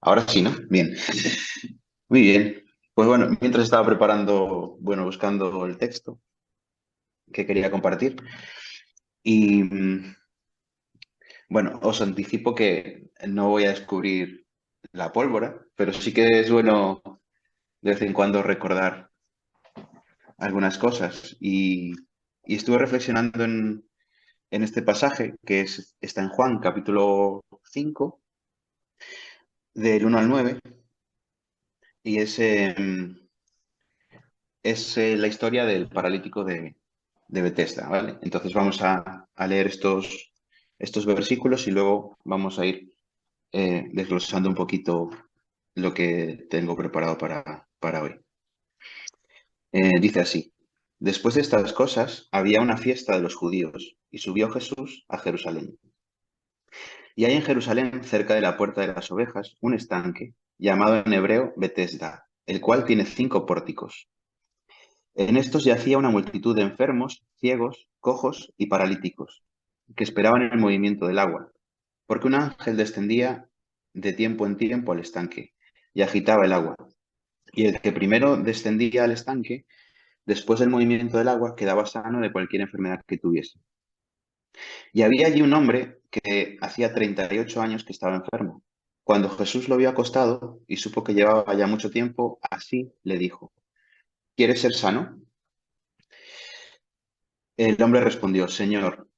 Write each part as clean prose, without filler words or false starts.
Ahora sí, ¿no? Bien. Muy bien. Pues bueno, mientras estaba preparando, buscando el texto que quería compartir. Y bueno, os anticipo que no voy a descubrir la pólvora, pero sí que es bueno de vez en cuando recordar algunas cosas. Y estuve reflexionando en este pasaje está en Juan, capítulo 5 del 1 al 9, y es la historia del paralítico de Bethesda, ¿vale? Entonces vamos a leer estos versículos y luego vamos a ir desglosando un poquito lo que tengo preparado para hoy. Dice así: Después de estas cosas, había una fiesta de los judíos y subió Jesús a Jerusalén. Y hay en Jerusalén, cerca de la puerta de las ovejas, un estanque llamado en hebreo Bethesda, el cual tiene 5 pórticos. En estos yacía una multitud de enfermos, ciegos, cojos y paralíticos, que esperaban el movimiento del agua, porque un ángel descendía de tiempo en tiempo al estanque y agitaba el agua. Y el que primero descendía al estanque, después del movimiento del agua, quedaba sano de cualquier enfermedad que tuviese. Y había allí un hombre que hacía 38 años que estaba enfermo. Cuando Jesús lo vio acostado y supo que llevaba ya mucho tiempo, así le dijo: ¿Quieres ser sano? El hombre respondió: Señor,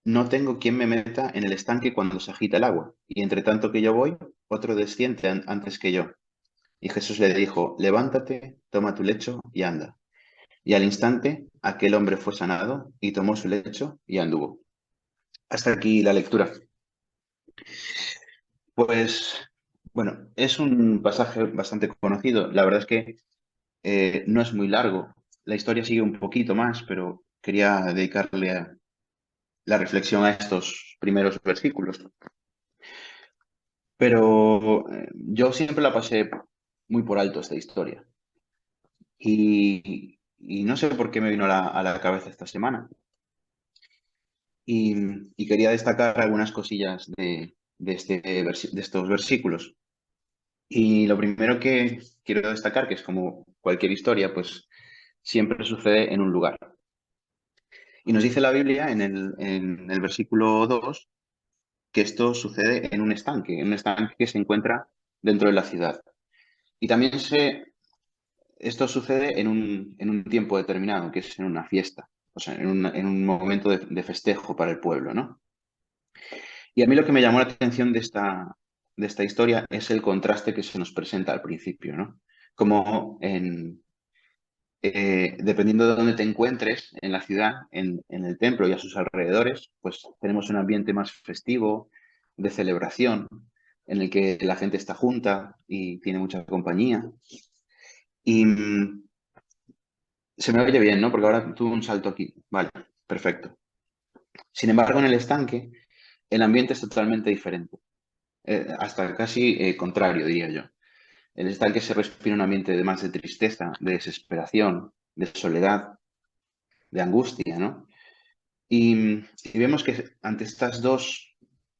no tengo quien me meta en el estanque cuando se agita el agua, y entre tanto que yo voy, otro desciende antes que yo. Y Jesús le dijo: Levántate, toma tu lecho y anda. Y al instante aquel hombre fue sanado y tomó su lecho y anduvo. Hasta aquí la lectura. Pues bueno, es un pasaje bastante conocido. La verdad es que no es muy largo. La historia sigue un poquito más, pero quería dedicarle la reflexión a estos primeros versículos. Pero yo siempre la pasé muy por alto esta historia. Y no sé por qué me vino a la cabeza esta semana. Y, y quería destacar algunas cosillas de estos versículos. Y lo primero que quiero destacar, que es como cualquier historia, pues siempre sucede en un lugar. Y nos dice la Biblia en el versículo 2 que esto sucede en un estanque que se encuentra dentro de la ciudad. Y también esto sucede en un tiempo determinado, que es en una fiesta, o sea, en un momento de festejo para el pueblo, ¿no? Y a mí lo que me llamó la atención de esta historia es el contraste que se nos presenta al principio, ¿no? Como dependiendo de dónde te encuentres en la ciudad, en el templo y a sus alrededores, pues tenemos un ambiente más festivo, de celebración, en el que la gente está junta y tiene mucha compañía. Y se me oye bien, ¿no? Porque ahora tuve un salto aquí. Vale, perfecto. Sin embargo, en el estanque, el ambiente es totalmente diferente. Hasta casi contrario, diría yo. En el estanque se respira un ambiente de más de tristeza, de desesperación, de soledad, de angustia, ¿no? Y vemos que ante estas dos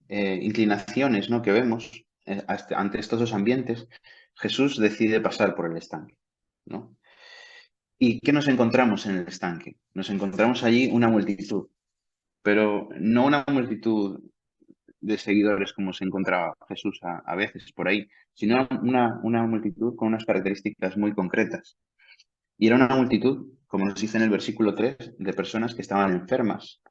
inclinaciones, ¿no?, que vemos, ante estos dos ambientes, Jesús decide pasar por el estanque, ¿no? ¿Y qué nos encontramos en el estanque? Nos encontramos allí una multitud, pero no una multitud de seguidores como se encontraba Jesús a veces por ahí, sino una multitud con unas características muy concretas. Y era una multitud, como nos dice en el versículo 3, de personas que estaban enfermas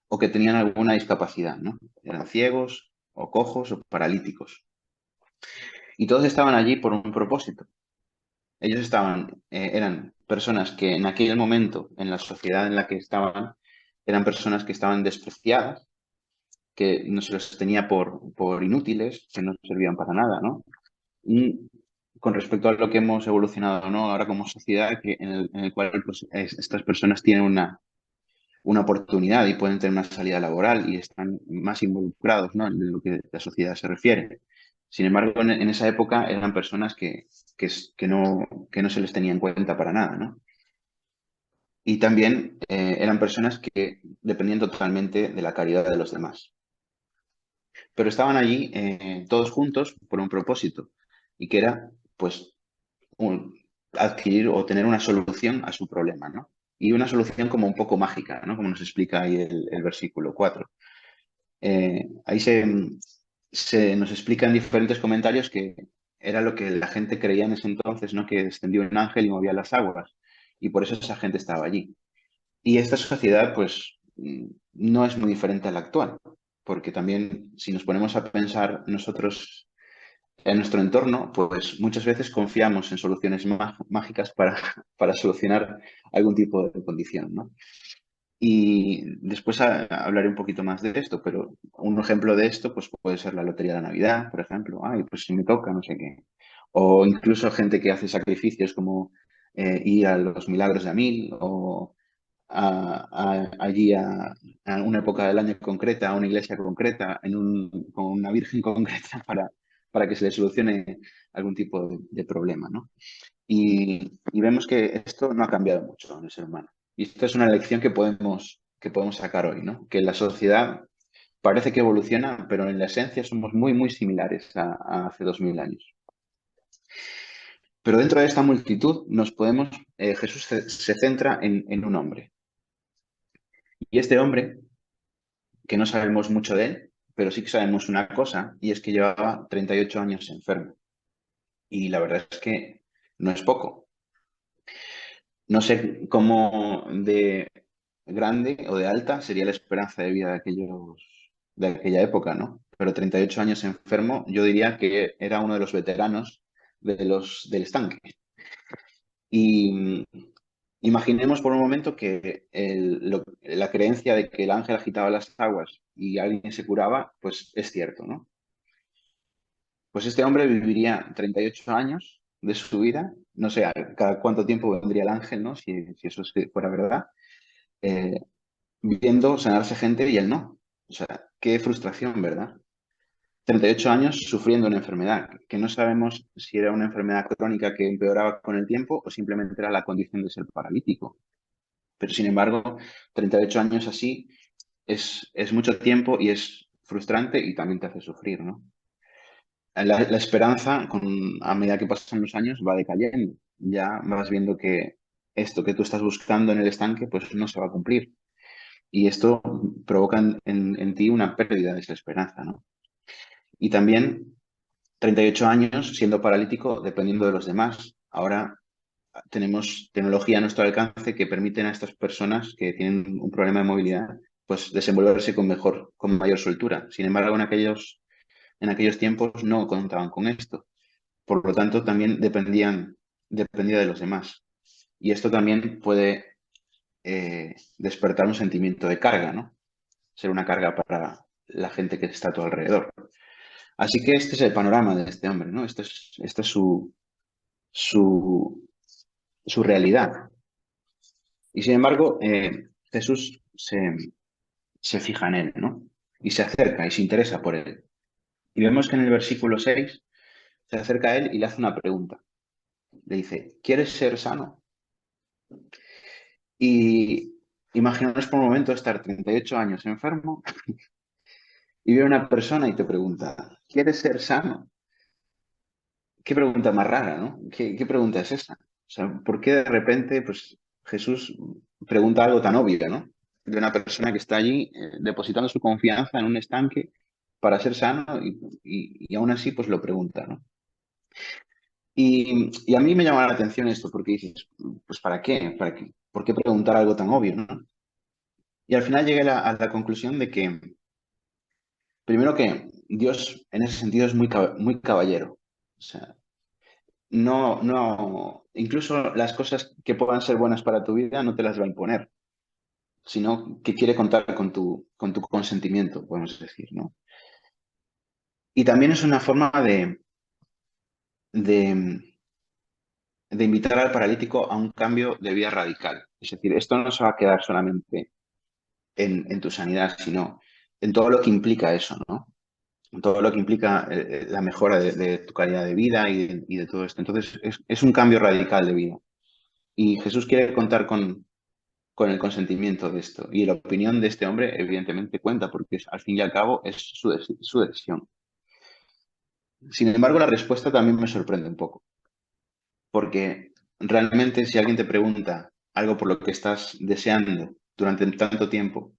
o que tenían alguna discapacidad, ¿no? Eran ciegos o cojos o paralíticos. Y todos estaban allí por un propósito. Ellos eran personas que en aquel momento, en la sociedad en la que estaban, eran personas que estaban despreciadas, que no se los tenía por inútiles, que no servían para nada, ¿no? Y con respecto a lo que hemos evolucionado, ¿no?, ahora como sociedad, en el cual pues, estas personas tienen una oportunidad y pueden tener una salida laboral y están más involucrados, ¿no?, en lo que la sociedad se refiere. Sin embargo, en esa época eran personas que no se les tenía en cuenta para nada, ¿no? Y también eran personas que dependían totalmente de la caridad de los demás. pero estaban allí todos juntos por un propósito, y que era, pues, adquirir o tener una solución a su problema, ¿no? Y una solución como un poco mágica, ¿no? Como nos explica ahí el versículo 4. Ahí se nos explica en diferentes comentarios que era lo que la gente creía en ese entonces, ¿no? Que descendió un ángel y movía las aguas, y por eso esa gente estaba allí. Y esta sociedad, pues, no es muy diferente a la actual, porque también si nos ponemos a pensar nosotros en nuestro entorno, pues muchas veces confiamos en soluciones mágicas para, para solucionar algún tipo de condición, ¿no? Y después hablaré un poquito más de esto, pero un ejemplo de esto pues puede ser la lotería de la Navidad, por ejemplo. Ay, pues si me toca, no sé qué. O incluso gente que hace sacrificios como ir a los milagros de Amil o allí a una época del año concreta, a una iglesia concreta, con una virgen concreta para que se le solucione algún tipo de problema, ¿no? Y vemos que esto no ha cambiado mucho en el ser humano. Y esto es una lección que podemos sacar hoy, ¿no? Que la sociedad parece que evoluciona, pero en la esencia somos muy, muy similares a hace 2000 años. Pero dentro de esta multitud Jesús se centra en un hombre. Y este hombre, que no sabemos mucho de él, pero sí que sabemos una cosa, y es que llevaba 38 años enfermo. Y la verdad es que no es poco. No sé cómo de grande o de alta sería la esperanza de vida de aquella época, ¿no? Pero 38 años enfermo, yo diría que era uno de los veteranos del estanque. Y imaginemos por un momento que la creencia de que el ángel agitaba las aguas y alguien se curaba, pues es cierto, ¿no? Pues este hombre viviría 38 años de su vida, no sé cada cuánto tiempo vendría el ángel, ¿no? Si eso fuera verdad, eh, viendo sanarse gente y él no. O sea, qué frustración, ¿verdad? 38 años sufriendo una enfermedad, que no sabemos si era una enfermedad crónica que empeoraba con el tiempo o simplemente era la condición de ser paralítico. Pero sin embargo, 38 años así es mucho tiempo y es frustrante y también te hace sufrir, ¿no? La esperanza, a medida que pasan los años, va decayendo. Ya vas viendo que esto que tú estás buscando en el estanque, pues no se va a cumplir. Y esto provoca en ti una pérdida de esa esperanza, ¿no? Y también 38 años siendo paralítico dependiendo de los demás. Ahora tenemos tecnología a nuestro alcance que permiten a estas personas que tienen un problema de movilidad, pues desenvolverse con mayor soltura. Sin embargo, en aquellos tiempos no contaban con esto. Por lo tanto, también dependía de los demás. Y esto también puede despertar un sentimiento de carga, ¿no? Ser una carga para la gente que está a tu alrededor. Así que este es el panorama de este hombre, ¿no? Esta es su, su realidad. Y sin embargo, Jesús se fija en él, ¿no? Y se acerca y se interesa por él. Y vemos que en el versículo 6 se acerca a él y le hace una pregunta. Le dice, ¿quieres ser sano? Y imaginaos por un momento estar 38 años enfermo y viene una persona y te pregunta, ¿quieres ser sano? Qué pregunta más rara, ¿no? ¿Qué pregunta es esa? O sea, ¿por qué de repente pues, Jesús pregunta algo tan obvio, ¿no? De una persona que está allí depositando su confianza en un estanque para ser sano y aún así pues lo pregunta, ¿no? Y a mí me llama la atención esto porque dices, pues ¿para qué? ¿Para qué? ¿Por qué preguntar algo tan obvio, ¿no? Y al final llegué a la conclusión de que, primero que Dios en ese sentido es muy caballero. O sea, incluso las cosas que puedan ser buenas para tu vida no te las va a imponer, sino que quiere contar con tu consentimiento, podemos decir, ¿no? Y también es una forma de, de invitar al paralítico a un cambio de vida radical. Es decir, esto no se va a quedar solamente en tu sanidad, sino en todo lo que implica eso, ¿no? En todo lo que implica la mejora de tu calidad de vida y de todo esto. Entonces, es un cambio radical de vida. Y Jesús quiere contar con el consentimiento de esto. Y la opinión de este hombre, evidentemente, cuenta, porque al fin y al cabo es su decisión. Sin embargo, la respuesta también me sorprende un poco, porque realmente si alguien te pregunta algo por lo que estás deseando durante tanto tiempo,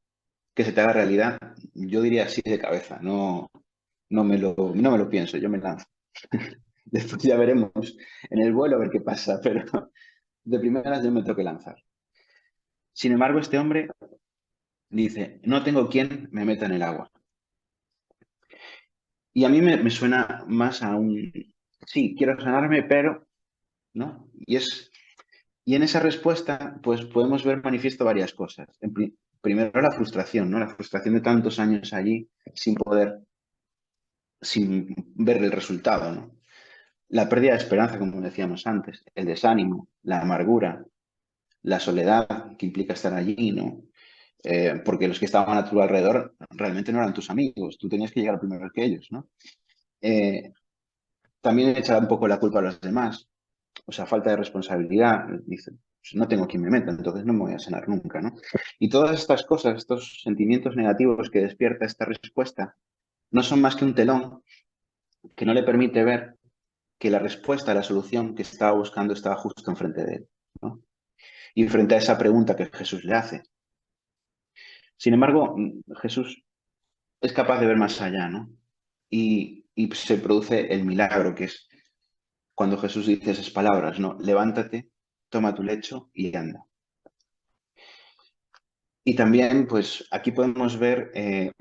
que se te haga realidad, yo diría así de cabeza, no me lo pienso, yo me lanzo. Después ya veremos en el vuelo a ver qué pasa, pero de primeras yo me tengo que lanzar. Sin embargo, este hombre dice, no tengo quien me meta en el agua. Y a mí me suena más a un, sí, quiero sanarme, pero, ¿no? Y en esa respuesta, pues podemos ver manifiesto varias cosas. Primero la frustración, ¿no? La frustración de tantos años allí sin ver el resultado, ¿no? La pérdida de esperanza, como decíamos antes, el desánimo, la amargura, la soledad que implica estar allí, ¿no? Porque los que estaban a tu alrededor realmente no eran tus amigos, tú tenías que llegar primero que ellos, ¿no? Eh, También echar un poco la culpa a los demás, o sea, falta de responsabilidad, dice, pues no tengo quien me meta, entonces no me voy a sanar nunca, ¿no? Y todas estas cosas, estos sentimientos negativos que despierta esta respuesta, no son más que un telón que no le permite ver que la respuesta, la solución que estaba buscando estaba justo enfrente de él, ¿no? Y frente a esa pregunta que Jesús le hace. Sin embargo, Jesús es capaz de ver más allá, ¿no? Y se produce el milagro, que es cuando Jesús dice esas palabras, ¿no? Levántate, toma tu lecho y anda. Y también, pues, aquí podemos ver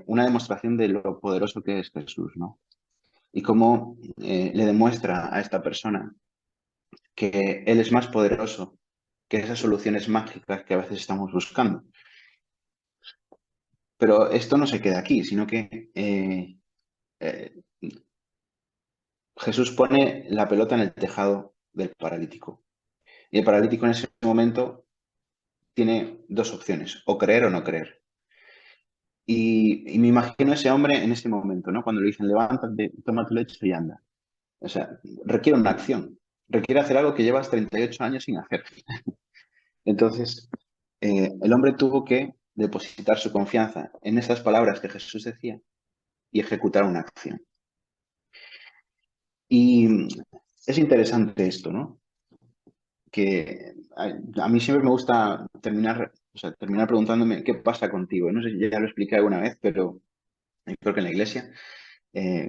una demostración de lo poderoso que es Jesús, ¿no? Y cómo le demuestra a esta persona que Él es más poderoso que esas soluciones mágicas que a veces estamos buscando. Pero esto no se queda aquí, sino que eh, Jesús pone la pelota en el tejado del paralítico. Y el paralítico en ese momento tiene dos opciones, o creer o no creer. Y me imagino a ese hombre en ese momento, ¿no? Cuando le dicen, levántate, toma tu lecho y anda. O sea, requiere una acción, requiere hacer algo que llevas 38 años sin hacer. Entonces, el hombre tuvo que depositar su confianza en esas palabras que Jesús decía y ejecutar una acción. Y es interesante esto, ¿no? Que a mí siempre me gusta terminar preguntándome qué pasa contigo. No sé si ya lo expliqué alguna vez, pero creo que en la iglesia,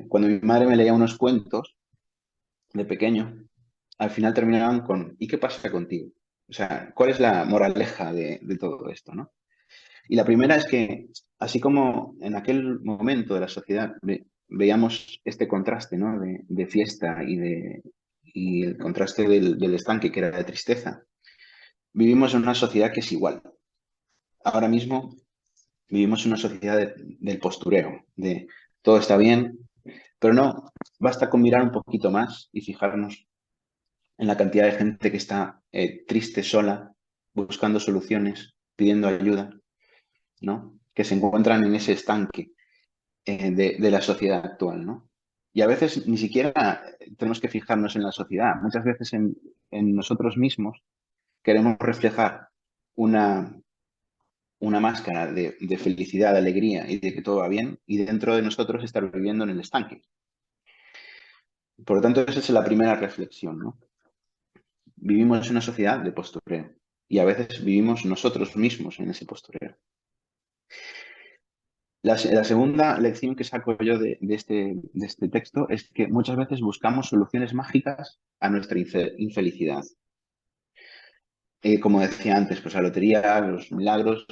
cuando mi madre me leía unos cuentos de pequeño, al final terminaban con ¿y qué pasa contigo? O sea, ¿cuál es la moraleja de todo esto, ¿no? Y la primera es que, así como en aquel momento de la sociedad veíamos este contraste, ¿no? De fiesta y el contraste del estanque, que era de tristeza, vivimos en una sociedad que es igual. Ahora mismo vivimos en una sociedad del postureo, de todo está bien, pero no, basta con mirar un poquito más y fijarnos en la cantidad de gente que está triste, sola, buscando soluciones, pidiendo ayuda, ¿no? Que se encuentran en ese estanque de la sociedad actual, ¿no? Y a veces ni siquiera tenemos que fijarnos en la sociedad. Muchas veces en nosotros mismos queremos reflejar una, una máscara de felicidad, de alegría y de que todo va bien, y dentro de nosotros estar viviendo en el estanque. Por lo tanto, esa es la primera reflexión, ¿no? Vivimos en una sociedad de postureo y a veces vivimos nosotros mismos en ese postureo. La segunda lección que saco yo de este texto es que muchas veces buscamos soluciones mágicas a nuestra infelicidad. Como decía antes, pues la lotería, los milagros,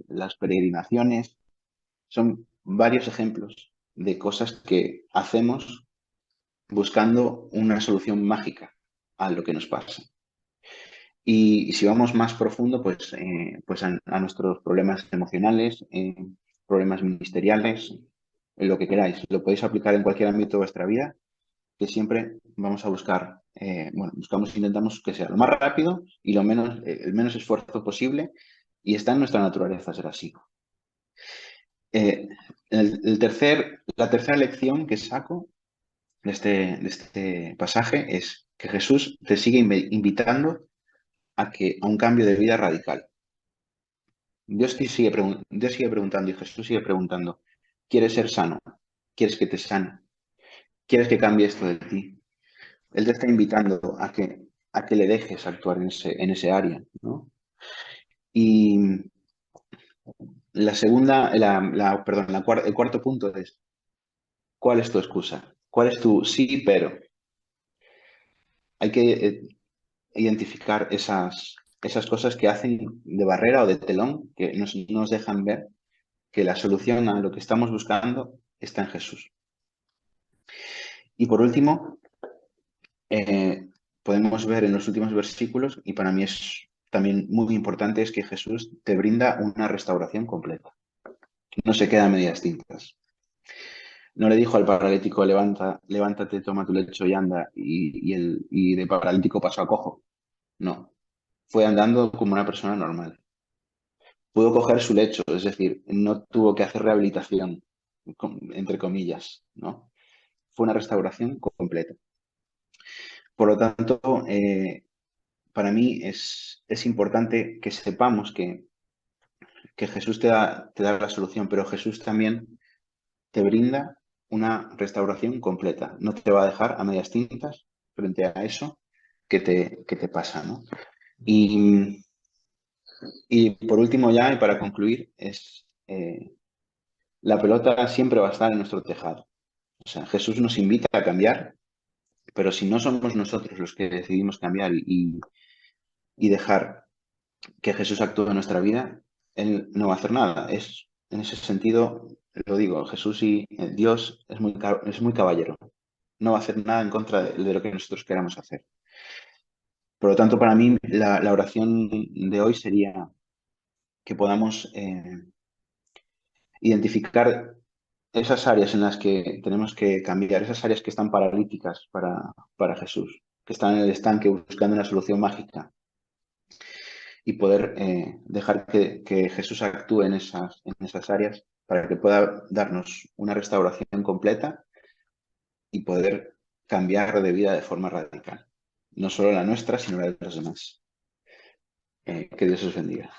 las peregrinaciones, son varios ejemplos de cosas que hacemos buscando una solución mágica a lo que nos pasa. Y si vamos más profundo, pues a nuestros problemas emocionales, problemas ministeriales, lo que queráis. Lo podéis aplicar en cualquier ámbito de vuestra vida, que siempre vamos a buscar, intentamos que sea lo más rápido y el menos esfuerzo posible, y está en nuestra naturaleza ser así. Eh, la tercera lección que saco de este pasaje es que Jesús te sigue invitando a un cambio de vida radical. Dios sigue preguntando y Jesús sigue preguntando, ¿quieres ser sano? ¿Quieres que te sane? ¿Quieres que cambie esto de ti? Él te está invitando a que le dejes actuar en ese área, ¿no? Y la segunda, perdón, el cuarto punto es, ¿cuál es tu excusa? ¿Cuál es tu sí, pero? Hay que identificar esas cosas que hacen de barrera o de telón, que nos dejan ver que la solución a lo que estamos buscando está en Jesús. Y por último, eh, podemos ver en los últimos versículos, y para mí es también muy importante, es que Jesús te brinda una restauración completa. No se queda a medias tintas. No le dijo al paralítico, levántate, toma tu lecho y anda, y de paralítico pasó a cojo. No, fue andando como una persona normal. Pudo coger su lecho, es decir, no tuvo que hacer rehabilitación, entre comillas, ¿no? Fue una restauración completa. Por lo tanto, para mí es importante que sepamos que Jesús te da la solución, pero Jesús también te brinda una restauración completa. No te va a dejar a medias tintas frente a eso que te pasa, ¿no? Y, y por último ya, y para concluir, la pelota siempre va a estar en nuestro tejado. O sea, Jesús nos invita a cambiar, pero si no somos nosotros los que decidimos cambiar y dejar que Jesús actúe en nuestra vida, Él no va a hacer nada. En ese sentido, lo digo, Jesús y Dios es muy caballero. No va a hacer nada en contra de lo que nosotros queramos hacer. Por lo tanto, para mí, la oración de hoy sería que podamos identificar esas áreas en las que tenemos que cambiar, esas áreas que están paralíticas para Jesús, que están en el estanque buscando una solución mágica y poder dejar que Jesús actúe en esas áreas para que pueda darnos una restauración completa y poder cambiar de vida de forma radical. No solo la nuestra, sino la de los demás. Que Dios os bendiga.